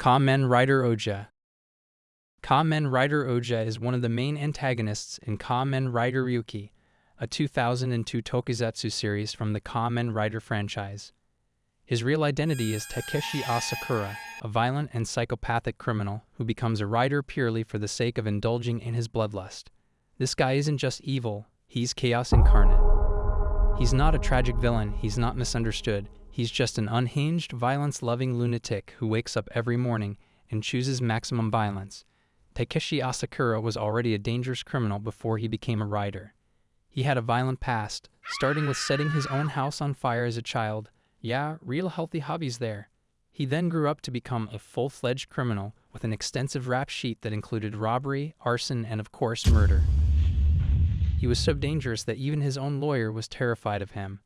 Kamen Rider Ouja. Kamen Rider Ouja is one of the main antagonists in Kamen Rider Ryuki, a 2002 tokusatsu series from the Kamen Rider franchise. His real identity is Takeshi Asakura, a violent and psychopathic criminal who becomes a rider purely for the sake of indulging in his bloodlust. This guy isn't just evil, he's chaos incarnate. He's not a tragic villain, he's not misunderstood, he's just an unhinged, violence-loving lunatic who wakes up every morning and chooses maximum violence. Takeshi Asakura was already a dangerous criminal before he became a rider. He had a violent past, starting with setting his own house on fire as a child. Yeah, real healthy hobbies there. He then grew up to become a full-fledged criminal with an extensive rap sheet that included robbery, arson, and of course murder. He was so dangerous that even his own lawyer was terrified of him.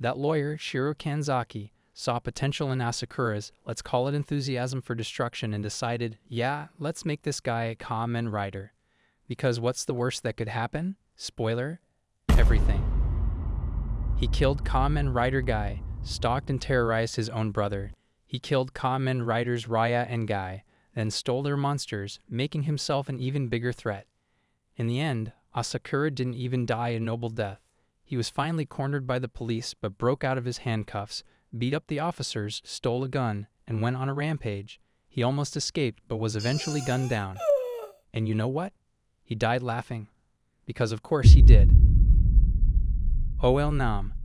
That lawyer, Shiro Kanzaki, saw potential in Asakura's, let's call it enthusiasm for destruction, and decided, yeah, let's make this guy a Kamen Rider. Because what's the worst that could happen? Spoiler, everything. He killed Kamen Rider Guy, stalked and terrorized his own brother. He killed Kamen Riders Raya and Guy, then stole their monsters, making himself an even bigger threat. In the end, Asakura didn't even die a noble death. He was finally cornered by the police but broke out of his handcuffs, beat up the officers, stole a gun, and went on a rampage. He almost escaped but was eventually gunned down. And you know what? He died laughing. Because of course he did. OL Nam.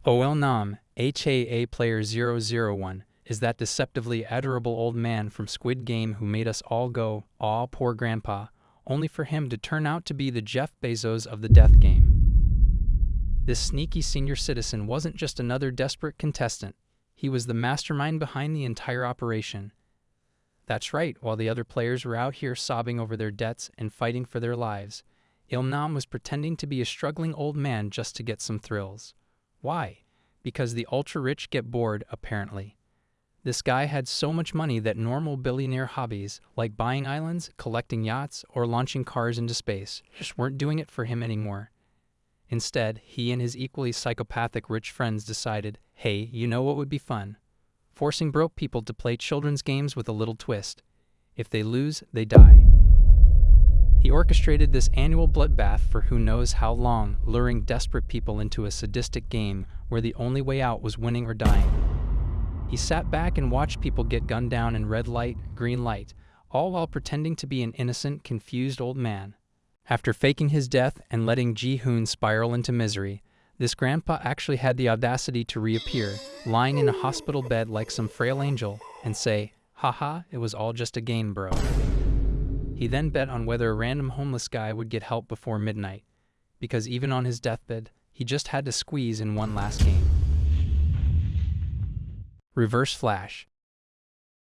OL Nam, HAA Player 001, is that deceptively adorable old man from Squid Game who made us all go, aw, poor grandpa, only for him to turn out to be the Jeff Bezos of the death game. This sneaky senior citizen wasn't just another desperate contestant. He was the mastermind behind the entire operation. That's right, while the other players were out here sobbing over their debts and fighting for their lives, Il Nam was pretending to be a struggling old man just to get some thrills. Why? Because the ultra-rich get bored, apparently. This guy had so much money that normal billionaire hobbies, like buying islands, collecting yachts, or launching cars into space, just weren't doing it for him anymore. Instead, he and his equally psychopathic rich friends decided, hey, you know what would be fun? Forcing broke people to play children's games with a little twist. If they lose, they die. He orchestrated this annual bloodbath for who knows how long, luring desperate people into a sadistic game where the only way out was winning or dying. He sat back and watched people get gunned down in red light, green light, all while pretending to be an innocent, confused old man. After faking his death and letting Ji-hoon spiral into misery, this grandpa actually had the audacity to reappear, lying in a hospital bed like some frail angel, and say, haha, it was all just a game, bro. He then bet on whether a random homeless guy would get help before midnight, because even on his deathbed, he just had to squeeze in one last game. Reverse Flash.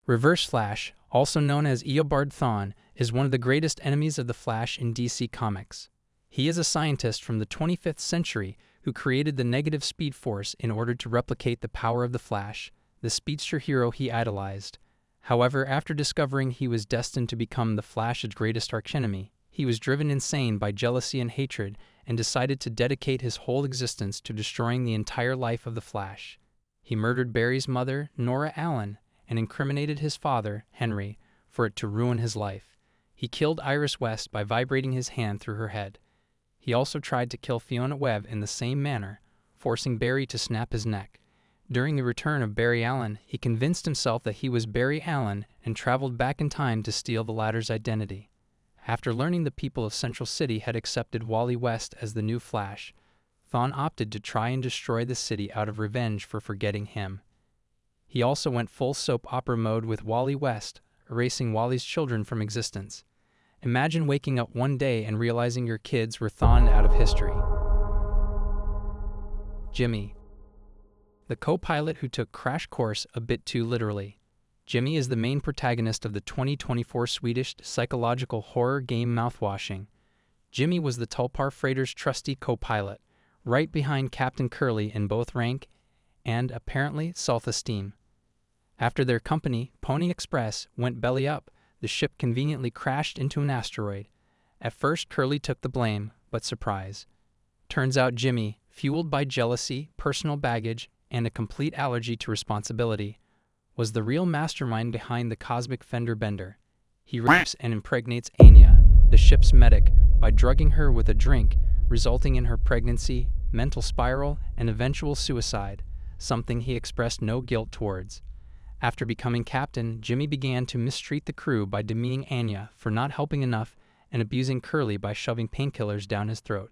Reverse Flash, also known as Eobard Thawne, is one of the greatest enemies of the Flash in DC Comics. He is a scientist from the 25th century who created the negative Speed Force in order to replicate the power of the Flash, the speedster hero he idolized. However, after discovering he was destined to become the Flash's greatest archenemy, he was driven insane by jealousy and hatred and decided to dedicate his whole existence to destroying the entire life of the Flash. He murdered Barry's mother, Nora Allen, and incriminated his father, Henry, for it to ruin his life. He killed Iris West by vibrating his hand through her head. He also tried to kill Fiona Webb in the same manner, forcing Barry to snap his neck. During the return of Barry Allen, he convinced himself that he was Barry Allen and traveled back in time to steal the latter's identity. After learning the people of Central City had accepted Wally West as the new Flash, Thawne opted to try and destroy the city out of revenge for forgetting him. He also went full soap opera mode with Wally West, erasing Wally's children from existence. Imagine waking up one day and realizing your kids were thawed out of history. Jimmy. The co-pilot who took Crash Course a bit too literally. Jimmy is the main protagonist of the 2024 Swedish psychological horror game Mouthwashing. Jimmy was the Tulpar freighter's trusty co-pilot, right behind Captain Curly in both rank and, apparently, self-esteem. After their company, Pony Express, went belly up, the ship conveniently crashed into an asteroid. At first, Curly took the blame, but surprise. Turns out Jimmy, fueled by jealousy, personal baggage, and a complete allergy to responsibility, was the real mastermind behind the cosmic fender bender. He rapes and impregnates Anya, the ship's medic, by drugging her with a drink, resulting in her pregnancy, mental spiral, and eventual suicide, something he expressed no guilt towards. After becoming captain, Jimmy began to mistreat the crew by demeaning Anya for not helping enough and abusing Curly by shoving painkillers down his throat.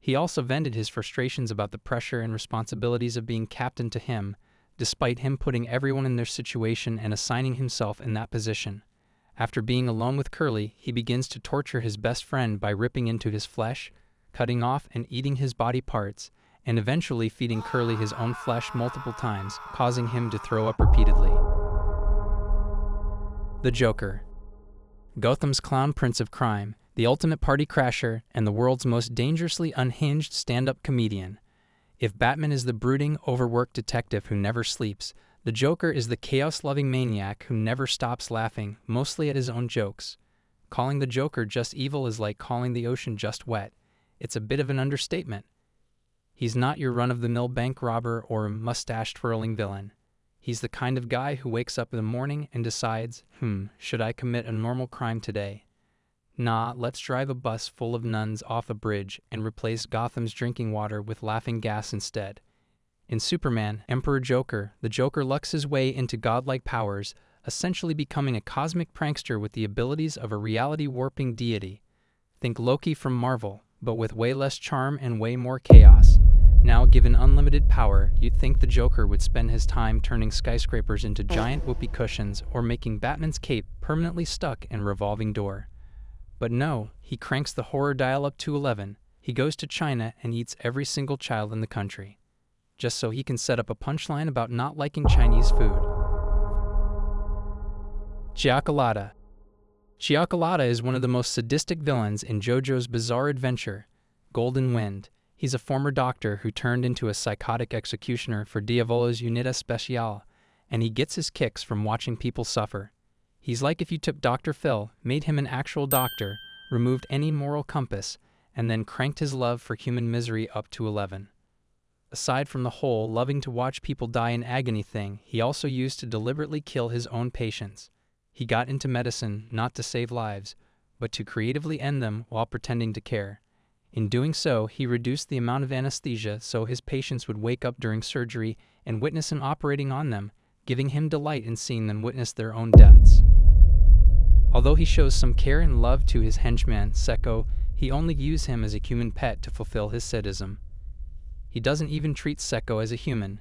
He also vented his frustrations about the pressure and responsibilities of being captain to him, despite him putting everyone in their situation and assigning himself in that position. After being alone with Curly, he begins to torture his best friend by ripping into his flesh, cutting off and eating his body parts, and eventually feeding Curly his own flesh multiple times, causing him to throw up repeatedly. The Joker. Gotham's clown prince of crime, the ultimate party crasher, and the world's most dangerously unhinged stand-up comedian. If Batman is the brooding, overworked detective who never sleeps, the Joker is the chaos-loving maniac who never stops laughing, mostly at his own jokes. Calling the Joker just evil is like calling the ocean just wet. It's a bit of an understatement. He's not your run-of-the-mill bank robber or mustache-twirling villain. He's the kind of guy who wakes up in the morning and decides, should I commit a normal crime today? Nah, let's drive a bus full of nuns off a bridge and replace Gotham's drinking water with laughing gas instead. In Superman, Emperor Joker, the Joker lucks his way into godlike powers, essentially becoming a cosmic prankster with the abilities of a reality-warping deity. Think Loki from Marvel, but with way less charm and way more chaos. Now, given unlimited power, you'd think the Joker would spend his time turning skyscrapers into giant whoopee cushions or making Batman's cape permanently stuck in a revolving door. But no, he cranks the horror dial up to 11. He goes to China and eats every single child in the country, just so he can set up a punchline about not liking Chinese food. Cioccolata. Cioccolata is one of the most sadistic villains in JoJo's Bizarre Adventure, Golden Wind. He's a former doctor who turned into a psychotic executioner for Diavolo's Unidad Special, and he gets his kicks from watching people suffer. He's like if you took Dr. Phil, made him an actual doctor, removed any moral compass, and then cranked his love for human misery up to 11. Aside from the whole loving to watch people die in agony thing, he also used to deliberately kill his own patients. He got into medicine not to save lives, but to creatively end them while pretending to care. In doing so, he reduced the amount of anesthesia so his patients would wake up during surgery and witness him operating on them, giving him delight in seeing them witness their own deaths. Although he shows some care and love to his henchman, Sekko, he only uses him as a human pet to fulfill his sadism. He doesn't even treat Sekko as a human,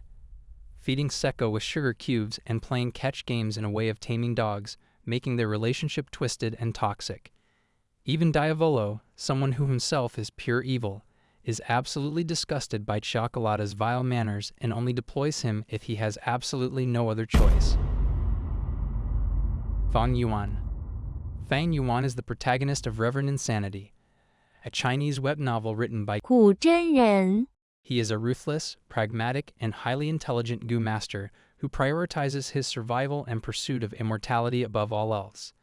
feeding Sekko with sugar cubes and playing catch games in a way of taming dogs, making their relationship twisted and toxic. Even Diavolo, someone who himself is pure evil, is absolutely disgusted by Cioccolata's vile manners and only deploys him if he has absolutely no other choice. Fang Yuan. Fang Yuan is the protagonist of Reverend Insanity, a Chinese web novel written by 古真人. He is a ruthless, pragmatic, and highly intelligent goo master who prioritizes his survival and pursuit of immortality above all else.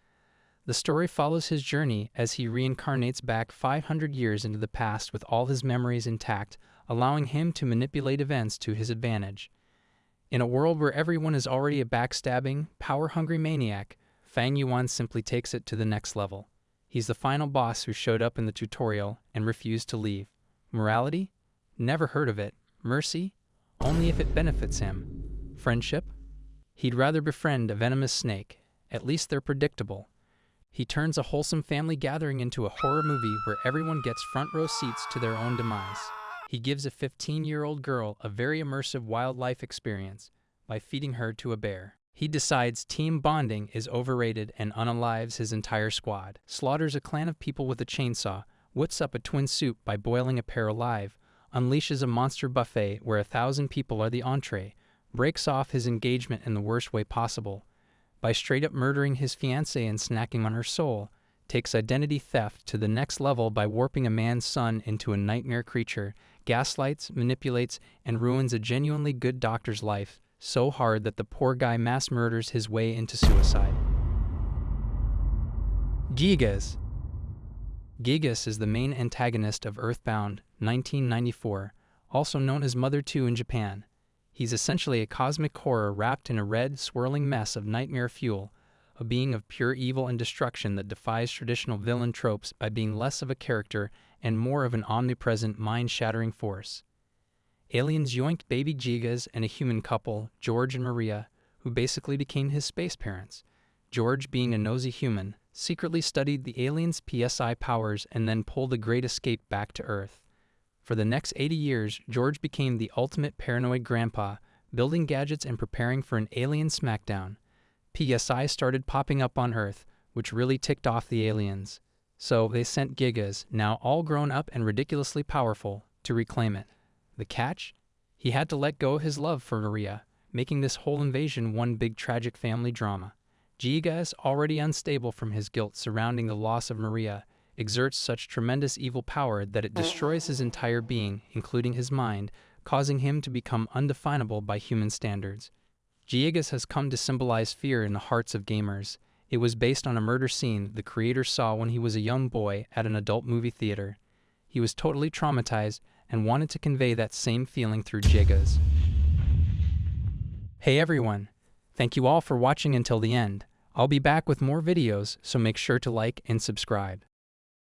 The story follows his journey as he reincarnates back 500 years into the past with all his memories intact, allowing him to manipulate events to his advantage. In a world where everyone is already a backstabbing, power-hungry maniac, Fang Yuan simply takes it to the next level. He's the final boss who showed up in the tutorial and refused to leave. Morality? Never heard of it. Mercy? Only if it benefits him. Friendship? He'd rather befriend a venomous snake. At least they're predictable. He turns a wholesome family gathering into a horror movie where everyone gets front row seats to their own demise. He gives a 15-year-old girl a very immersive wildlife experience by feeding her to a bear. He decides team bonding is overrated and unalives his entire squad, slaughters a clan of people with a chainsaw, whips up a twin soup by boiling a pair alive, unleashes a monster buffet where 1,000 people are the entree, breaks off his engagement in the worst way possible, by straight-up murdering his fiancée and snacking on her soul, takes identity theft to the next level by warping a man's son into a nightmare creature, gaslights, manipulates, and ruins a genuinely good doctor's life so hard that the poor guy mass murders his way into suicide. Giygas. Giygas is the main antagonist of Earthbound 1994, also known as Mother 2 in Japan. He's essentially a cosmic horror wrapped in a red, swirling mess of nightmare fuel, a being of pure evil and destruction that defies traditional villain tropes by being less of a character and more of an omnipresent, mind-shattering force. Aliens yoinked baby Giygas and a human couple, George and Maria, who basically became his space parents. George, being a nosy human, secretly studied the aliens' PSI powers and then pulled the Great Escape back to Earth. For the next 80 years, George became the ultimate paranoid grandpa, building gadgets and preparing for an alien smackdown. PSI started popping up on Earth, which really ticked off the aliens. So they sent Giygas, now all grown up and ridiculously powerful, to reclaim it. The catch? He had to let go of his love for Maria, making this whole invasion one big tragic family drama. Giygas, already unstable from his guilt surrounding the loss of Maria, exerts such tremendous evil power that it destroys his entire being, including his mind, causing him to become undefinable by human standards. Giygas has come to symbolize fear in the hearts of gamers. It was based on a murder scene the creator saw when he was a young boy at an adult movie theater. He was totally traumatized and wanted to convey that same feeling through Giygas. Hey everyone! Thank you all for watching until the end. I'll be back with more videos, so make sure to like and subscribe.